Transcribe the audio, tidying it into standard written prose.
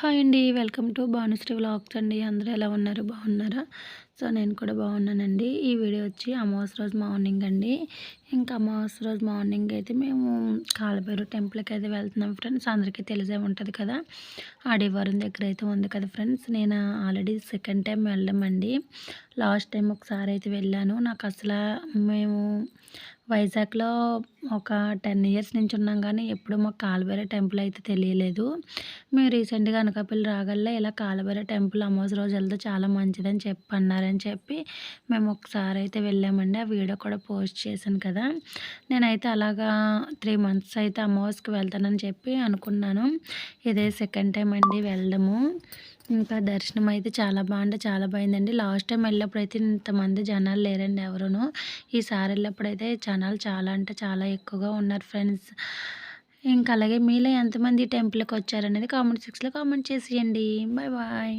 Hi అండి. Welcome to Bhanusri vlogs అండి. అందరూ ఎలా ఉన్నారు? బాగున్నారా? సో, నేను కూడా బాగున్నానండి. ఈ వీడియో వచ్చి అమావాస్య రోజు మార్నింగ్ అండి. ఇంకా అమావాస్య రోజు మార్నింగ్ అయితే మేము కాలభైరవ టెంపుల్కి అయితే వెళ్తున్నాం ఫ్రెండ్స్. అందరికీ తెలిసే ఉంటుంది కదా, ఆడివారం దగ్గర అయితే ఉంది కదా ఫ్రెండ్స్. నేను ఆల్రెడీ సెకండ్ టైం వెళ్ళామండి. లాస్ట్ టైం ఒకసారి అయితే వెళ్ళాను. నాకు అసలు మేము వైజాగ్లో ఒక 10 ఇయర్స్ నుంచి ఉన్నాం, కానీ ఎప్పుడు మాకు కాలభైరవ టెంపుల్ అయితే తెలియలేదు. మేము రీసెంట్‌గా అనకాపల్లి రాగల్లా ఇలా కాలభైరవ టెంపుల్ అమావాస్య రోజు వెళ్తే చాలా మంచిదని అన్నారని చెప్పి మేము ఒకసారి అయితే వెళ్ళామండి. ఆ వీడియో కూడా పోస్ట్ చేశాను కదా. నేనైతే అలాగా 3 మంత్స్ అయితే అమావాస్యకి వెళ్తానని చెప్పి అనుకున్నాను. ఇదే సెకండ్ టైం అండి వెళ్ళడము. ఇంకా దర్శనం అయితే చాలా అంటే చాలా బాగుందండి. లాస్ట్ టైం వెళ్ళినప్పుడైతే ఇంతమంది జనాలు లేరండి ఎవరును. ఈసారి వెళ్ళినప్పుడైతే జనాలు చాలా అంటే చాలా ఎక్కువగా ఉన్నారు ఫ్రెండ్స్. ఇంకా అలాగే మీలో ఎంతమంది టెంపుల్కి వచ్చారనేది కామెంట్ సెక్షన్లో కామెంట్ చేసేయండి. Bye bye.